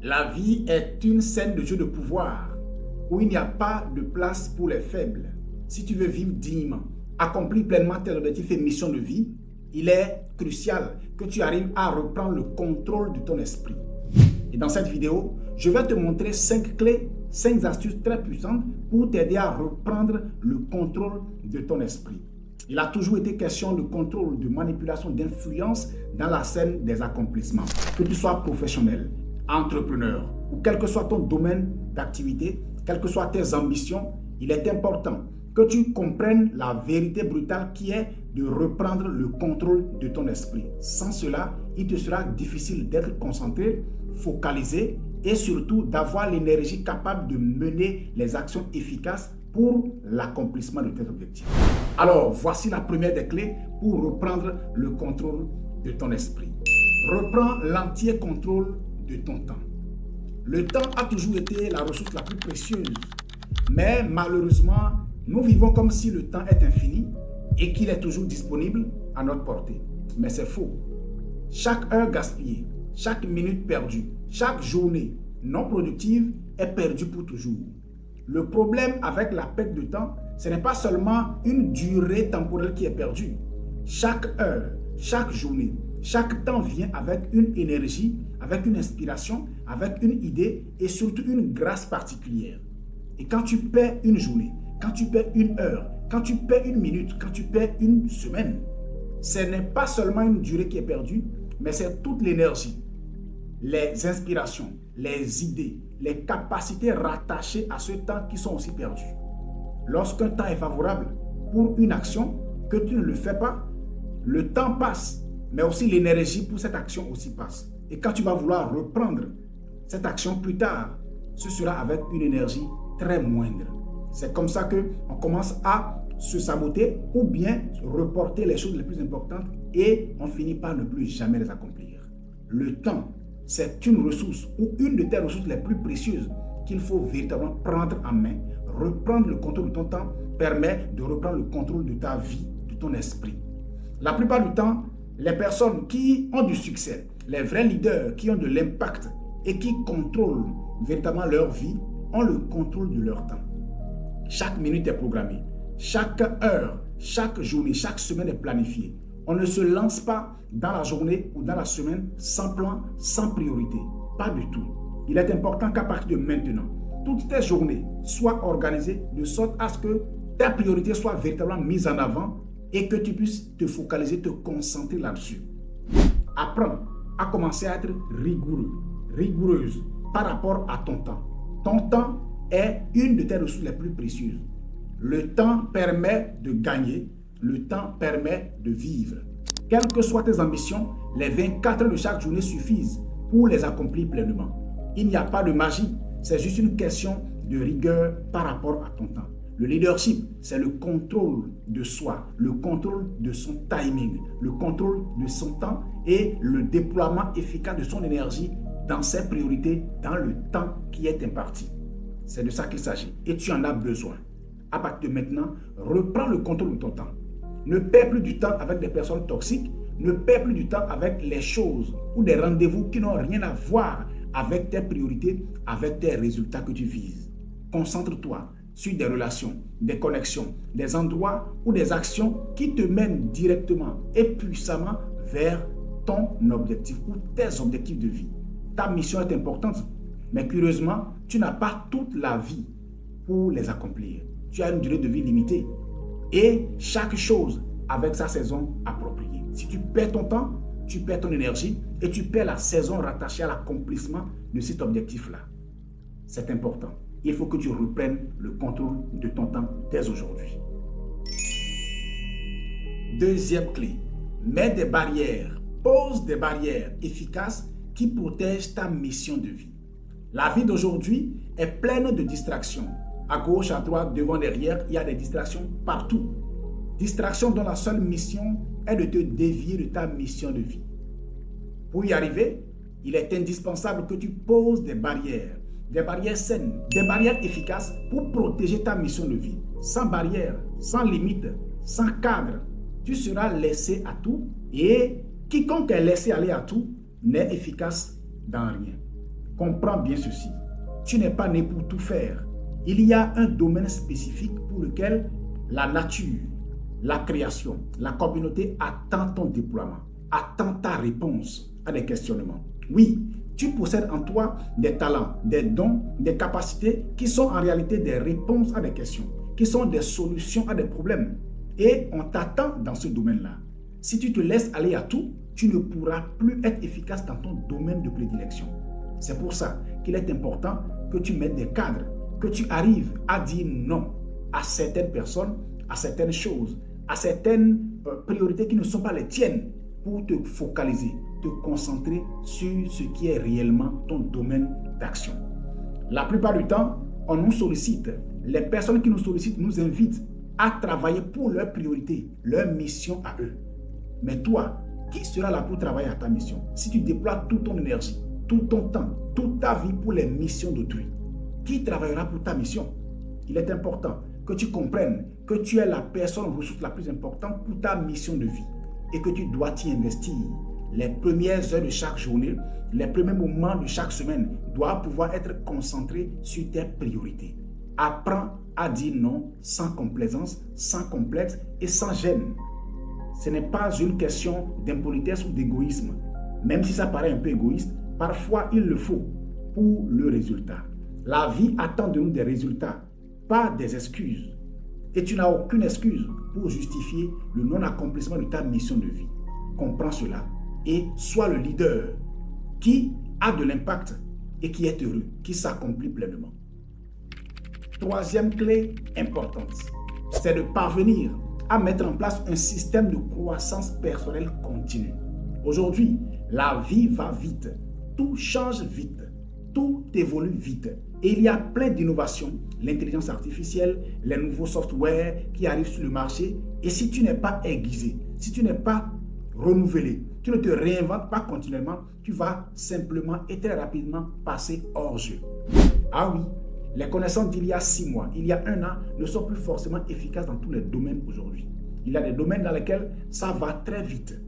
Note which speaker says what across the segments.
Speaker 1: La vie est une scène de jeu de pouvoir où il n'y a pas de place pour les faibles. Si tu veux vivre dignement, accomplir pleinement tes objectifs et missions de vie, il est crucial que tu arrives à reprendre le contrôle de ton esprit. Et dans cette vidéo, je vais te montrer 5 clés, 5 astuces très puissantes pour t'aider à reprendre le contrôle de ton esprit. Il a toujours été question de contrôle, de manipulation, d'influence dans la scène des accomplissements. Que tu sois professionnel, entrepreneur ou quel que soit ton domaine d'activité, quelles que soient tes ambitions, il est important que tu comprennes la vérité brutale qui est de reprendre le contrôle de ton esprit. Sans cela, il te sera difficile d'être concentré, focalisé et surtout d'avoir l'énergie capable de mener les actions efficaces pour l'accomplissement de tes objectifs. Alors, voici la première des clés pour reprendre le contrôle de ton esprit. Reprends l'entier contrôle de ton temps. Le temps a toujours été la ressource la plus précieuse, mais malheureusement, nous vivons comme si le temps est infini et qu'il est toujours disponible à notre portée. Mais c'est faux. Chaque heure gaspillée, chaque minute perdue, chaque journée non productive est perdue pour toujours. Le problème avec la perte de temps, ce n'est pas seulement une durée temporelle qui est perdue. Chaque heure, chaque journée, chaque temps vient avec une énergie, avec une inspiration, avec une idée et surtout une grâce particulière. Et quand tu perds une journée, quand tu perds une heure, quand tu perds une minute, quand tu perds une semaine, ce n'est pas seulement une durée qui est perdue, mais c'est toute l'énergie, les inspirations, les idées, les capacités rattachées à ce temps qui sont aussi perdues. Lorsqu'un temps est favorable pour une action, que tu ne le fais pas, le temps passe, mais aussi l'énergie pour cette action aussi passe. Et quand tu vas vouloir reprendre cette action plus tard, ce sera avec une énergie très moindre. C'est comme ça qu'on commence à se saboter ou bien reporter les choses les plus importantes et on finit par ne plus jamais les accomplir. Le temps, c'est une ressource ou une de tes ressources les plus précieuses qu'il faut véritablement prendre en main. Reprendre le contrôle de ton temps permet de reprendre le contrôle de ta vie, de ton esprit. La plupart du temps, les personnes qui ont du succès, les vrais leaders qui ont de l'impact et qui contrôlent véritablement leur vie, ont le contrôle de leur temps. Chaque minute est programmée, chaque heure, chaque journée, chaque semaine est planifiée. On ne se lance pas dans la journée ou dans la semaine sans plan, sans priorité. Pas du tout. Il est important qu'à partir de maintenant, toutes tes journées soient organisées de sorte à ce que ta priorité soit véritablement mise en avant et que tu puisses te focaliser, te concentrer là-dessus. Apprends à commencer à être rigoureux, rigoureuse par rapport à ton temps. Ton temps est une de tes ressources les plus précieuses. Le temps permet de gagner, le temps permet de vivre. Quelles que soient tes ambitions, les 24 heures de chaque journée suffisent pour les accomplir pleinement. Il n'y a pas de magie, c'est juste une question de rigueur par rapport à ton temps. Le leadership, c'est le contrôle de soi, le contrôle de son timing, le contrôle de son temps et le déploiement efficace de son énergie dans ses priorités, dans le temps qui est imparti. C'est de ça qu'il s'agit et tu en as besoin. À partir de maintenant, reprends le contrôle de ton temps. Ne perds plus du temps avec des personnes toxiques, ne perds plus du temps avec les choses ou des rendez-vous qui n'ont rien à voir avec tes priorités, avec tes résultats que tu vises. Concentre-toi sur des relations, des connexions, des endroits ou des actions qui te mènent directement et puissamment vers ton objectif ou tes objectifs de vie. Ta mission est importante, mais curieusement, tu n'as pas toute la vie pour les accomplir. Tu as une durée de vie limitée et chaque chose avec sa saison appropriée. Si tu perds ton temps, tu perds ton énergie et tu perds la saison rattachée à l'accomplissement de cet objectif-là. C'est important. Il faut que tu reprennes le contrôle de ton temps dès aujourd'hui. Deuxième clé, mets des barrières, pose des barrières efficaces qui protègent ta mission de vie. La vie d'aujourd'hui est pleine de distractions. À gauche, à droite, devant, derrière, il y a des distractions partout. Distractions dont la seule mission est de te dévier de ta mission de vie. Pour y arriver, il est indispensable que tu poses des barrières saines, des barrières efficaces pour protéger ta mission de vie. Sans barrières, sans limite, sans cadre, tu seras laissé à tout et quiconque est laissé aller à tout n'est efficace dans rien. comprends bien ceci. Tu n'es pas né pour tout faire. Il y a un domaine spécifique pour lequel la nature, la création, la communauté attend ton déploiement, attend ta réponse à des questionnements. Oui, tu possèdes en toi des talents, des dons, des capacités qui sont en réalité des réponses à des questions, qui sont des solutions à des problèmes. Et on t'attend dans ce domaine-là. Si tu te laisses aller à tout, tu ne pourras plus être efficace dans ton domaine de prédilection. C'est pour ça qu'il est important que tu mettes des cadres, que tu arrives à dire non à certaines personnes, à certaines choses, à certaines priorités qui ne sont pas les tiennes pour te focaliser, te concentrer sur ce qui est réellement ton domaine d'action. La plupart du temps, on nous sollicite. Les personnes qui nous sollicitent nous invitent à travailler pour leurs priorités, leur mission à eux. Mais toi, qui sera là pour travailler à ta mission si tu déploies toute ton énergie, tout ton temps, toute ta vie pour les missions d'autrui? Qui travaillera pour ta mission? Il est important que tu comprennes que tu es la personne ressource la plus importante pour ta mission de vie et que tu dois t'y investir. Les premières heures de chaque journée, les premiers moments de chaque semaine doivent pouvoir être concentrés sur tes priorités. Apprends à dire non sans complaisance, sans complexe et sans gêne. Ce n'est pas une question d'impolitesse ou d'égoïsme. Même si ça paraît un peu égoïste, parfois il le faut pour le résultat. La vie attend de nous des résultats, pas des excuses. Et tu n'as aucune excuse pour justifier le non-accomplissement de ta mission de vie. Comprends cela et sois le leader qui a de l'impact et qui est heureux, qui s'accomplit pleinement. Troisième clé importante, c'est de parvenir à mettre en place un système de croissance personnelle continue. Aujourd'hui, la vie va vite, tout change vite, tout évolue vite. Et il y a plein d'innovations, l'intelligence artificielle, les nouveaux softwares qui arrivent sur le marché. Et si tu n'es pas aiguisé, si tu n'es pas renouvelé, tu ne te réinventes pas continuellement, tu vas simplement et très rapidement passer hors jeu. Ah oui, les connaissances d'il y a 6 mois, il y a 1 an, ne sont plus forcément efficaces dans tous les domaines aujourd'hui. Il y a des domaines dans lesquels ça va très vite.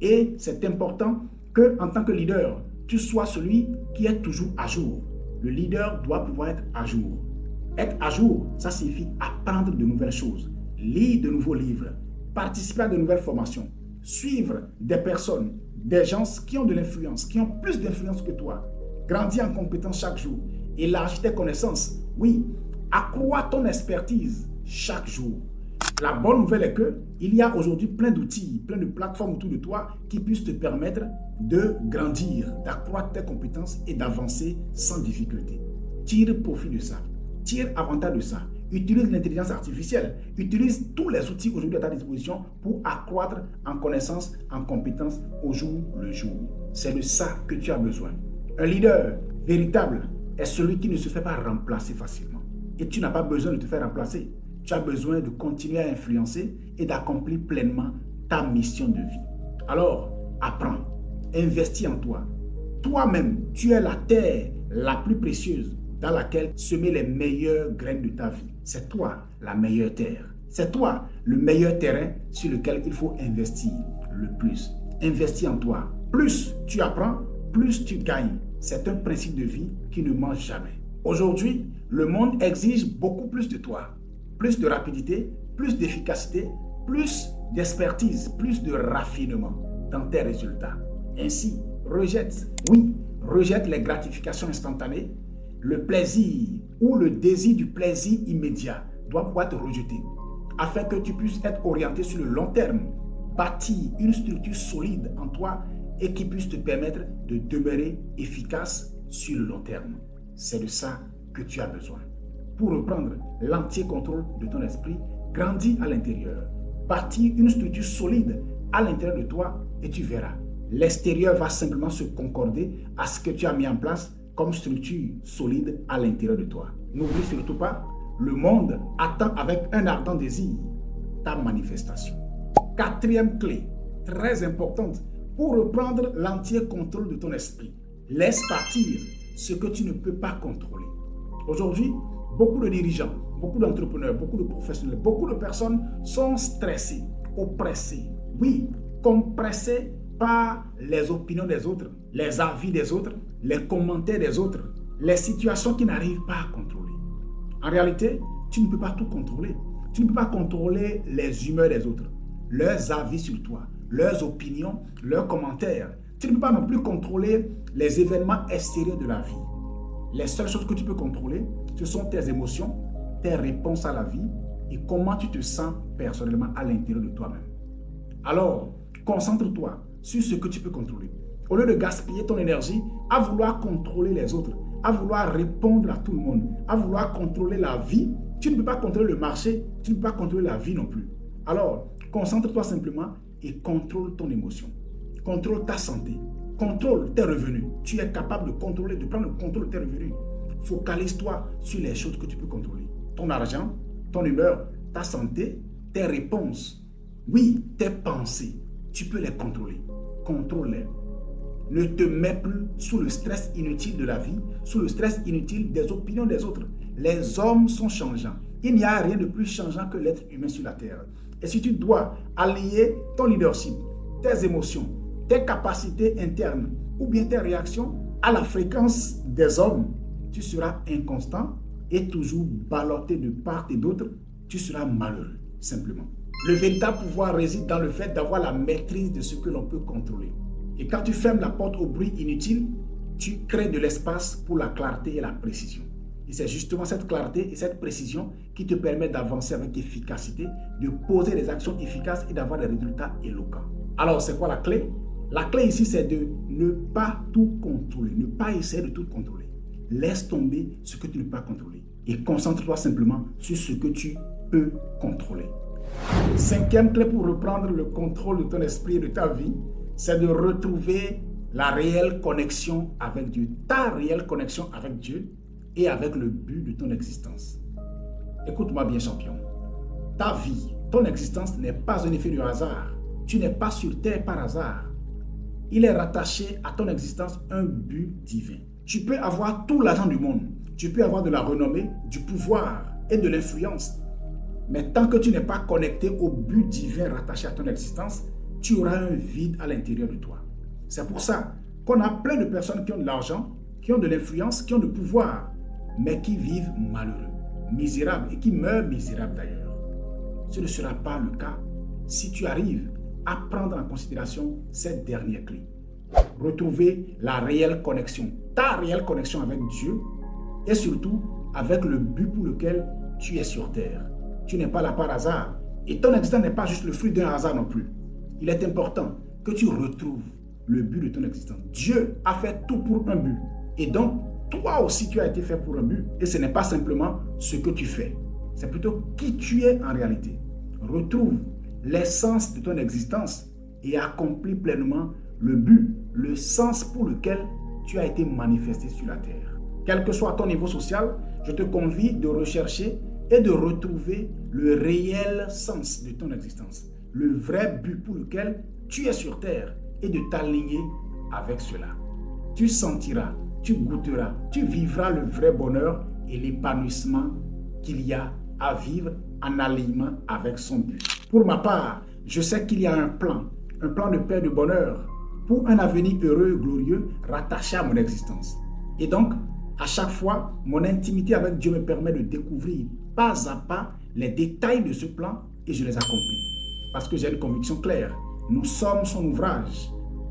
Speaker 1: Et c'est important qu'en tant que leader, tu sois celui qui est toujours à jour. Le leader doit pouvoir être à jour. Être à jour, ça signifie apprendre de nouvelles choses, lire de nouveaux livres, participer à de nouvelles formations, suivre des personnes, des gens qui ont de l'influence, qui ont plus d'influence que toi, grandir en compétence chaque jour, élargir tes connaissances, oui, accroître ton expertise chaque jour. La bonne nouvelle est qu'il y a aujourd'hui plein d'outils, plein de plateformes autour de toi qui puissent te permettre de grandir, d'accroître tes compétences et d'avancer sans difficulté. Tire profit de ça, tire avantage de ça. Utilise l'intelligence artificielle, utilise tous les outils aujourd'hui à ta disposition pour accroître en connaissances, en compétences au jour le jour. C'est de ça que tu as besoin. Un leader véritable est celui qui ne se fait pas remplacer facilement. Et tu n'as pas besoin de te faire remplacer. Tu as besoin de continuer à influencer et d'accomplir pleinement ta mission de vie. Alors, apprends, investis en toi. Toi-même, tu es la terre la plus précieuse dans laquelle semer les meilleures graines de ta vie. C'est toi la meilleure terre. C'est toi le meilleur terrain sur lequel il faut investir le plus. Investis en toi. Plus tu apprends, plus tu gagnes. C'est un principe de vie qui ne mange jamais. Aujourd'hui, le monde exige beaucoup plus de toi. Plus de rapidité, plus d'efficacité, plus d'expertise, plus de raffinement dans tes résultats. Ainsi, rejette les gratifications instantanées. Le plaisir ou le désir du plaisir immédiat doit pouvoir être rejeté afin que tu puisses être orienté sur le long terme, bâtir une structure solide en toi et qui puisse te permettre de demeurer efficace sur le long terme. C'est de ça que tu as besoin. Pour reprendre l'entier contrôle de ton esprit, grandis à l'intérieur. Bâtis une structure solide à l'intérieur de toi et tu verras. L'extérieur va simplement se concorder à ce que tu as mis en place comme structure solide à l'intérieur de toi. N'oublie surtout pas, le monde attend avec un ardent désir ta manifestation. 4e clé, très importante, pour reprendre l'entier contrôle de ton esprit. Laisse partir ce que tu ne peux pas contrôler. Aujourd'hui, beaucoup de dirigeants, beaucoup d'entrepreneurs, beaucoup de professionnels, beaucoup de personnes sont stressés, oppressés, oui, compressés par les opinions des autres, les avis des autres, les commentaires des autres, les situations qui n'arrivent pas à contrôler. En réalité, tu ne peux pas tout contrôler. Tu ne peux pas contrôler les humeurs des autres, leurs avis sur toi, leurs opinions, leurs commentaires. Tu ne peux pas non plus contrôler les événements extérieurs de la vie. Les seules choses que tu peux contrôler, ce sont tes émotions, tes réponses à la vie et comment tu te sens personnellement à l'intérieur de toi-même. Alors, concentre-toi sur ce que tu peux contrôler. Au lieu de gaspiller ton énergie à vouloir contrôler les autres, à vouloir répondre à tout le monde, à vouloir contrôler la vie, tu ne peux pas contrôler le marché, tu ne peux pas contrôler la vie non plus. Alors, concentre-toi simplement et contrôle ton émotion. Contrôle ta santé. Contrôle tes revenus. Tu es capable de contrôler, de prendre le contrôle de tes revenus. Focalise-toi sur les choses que tu peux contrôler. Ton argent, ton humeur, ta santé, tes réponses. Oui, tes pensées. Tu peux les contrôler. Contrôle-les. Ne te mets plus sous le stress inutile de la vie, sous le stress inutile des opinions des autres. Les hommes sont changeants. Il n'y a rien de plus changeant que l'être humain sur la terre. Et si tu dois allier ton leadership, tes émotions, tes capacités internes ou bien tes réactions à la fréquence des hommes, tu seras inconstant et toujours ballotté de part et d'autre, tu seras malheureux, simplement. Le véritable pouvoir réside dans le fait d'avoir la maîtrise de ce que l'on peut contrôler. Et quand tu fermes la porte au bruit inutile, tu crées de l'espace pour la clarté et la précision. Et c'est justement cette clarté et cette précision qui te permet d'avancer avec efficacité, de poser des actions efficaces et d'avoir des résultats éloquents. Alors, c'est quoi la clé? La clé ici, c'est de ne pas tout contrôler, ne pas essayer de tout contrôler. Laisse tomber ce que tu ne peux pas contrôler et concentre-toi simplement sur ce que tu peux contrôler. Cinquième clé pour reprendre le contrôle de ton esprit et de ta vie, c'est de retrouver la réelle connexion avec Dieu, ta réelle connexion avec Dieu et avec le but de ton existence. Écoute-moi bien, champion. Ta vie, ton existence n'est pas un effet du hasard. Tu n'es pas sur terre par hasard. Il est rattaché à ton existence un but divin. Tu peux avoir tout l'argent du monde. Tu peux avoir de la renommée, du pouvoir et de l'influence. Mais tant que tu n'es pas connecté au but divin rattaché à ton existence, tu auras un vide à l'intérieur de toi. C'est pour ça qu'on a plein de personnes qui ont de l'argent, qui ont de l'influence, qui ont du pouvoir, mais qui vivent malheureux, misérables et qui meurent misérables d'ailleurs. Ce ne sera pas le cas si tu arrives à prendre en considération cette dernière clé. Retrouver la réelle connexion, ta réelle connexion avec Dieu et surtout avec le but pour lequel tu es sur terre. Tu n'es pas là par hasard et ton existence n'est pas juste le fruit d'un hasard non plus. Il est important que tu retrouves le but de ton existence. Dieu a fait tout pour un but et donc toi aussi tu as été fait pour un but et ce n'est pas simplement ce que tu fais, c'est plutôt qui tu es en réalité. Retrouve l'essence de ton existence et accomplis pleinement le but, le sens pour lequel tu as été manifesté sur la terre. Quel que soit ton niveau social, je te convie de rechercher et de retrouver le réel sens de ton existence, le vrai but pour lequel tu es sur terre et de t'aligner avec cela. Tu sentiras, tu goûteras, tu vivras le vrai bonheur et l'épanouissement qu'il y a à vivre en alignement avec son but. Pour ma part, je sais qu'il y a un plan de paix, de bonheur, pour un avenir heureux et glorieux rattaché à mon existence. Et donc, à chaque fois, mon intimité avec Dieu me permet de découvrir pas à pas les détails de ce plan et je les accomplis. Parce que j'ai une conviction claire, nous sommes son ouvrage,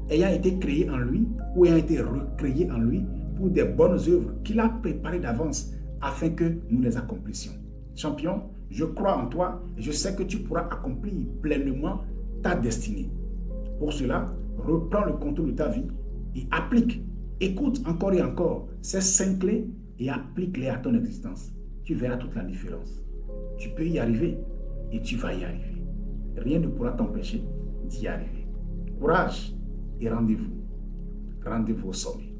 Speaker 1: ayant été créé en lui ou ayant été recréé en lui pour des bonnes œuvres qu'il a préparées d'avance afin que nous les accomplissions. Champion, je crois en toi et je sais que tu pourras accomplir pleinement ta destinée. Pour cela, reprends le contrôle de ta vie et écoute encore et encore ces 5 clés et applique-les à ton existence. Tu verras toute la différence. Tu peux y arriver et tu vas y arriver. Rien ne pourra t'empêcher d'y arriver. Courage et rendez-vous. Rendez-vous au sommet.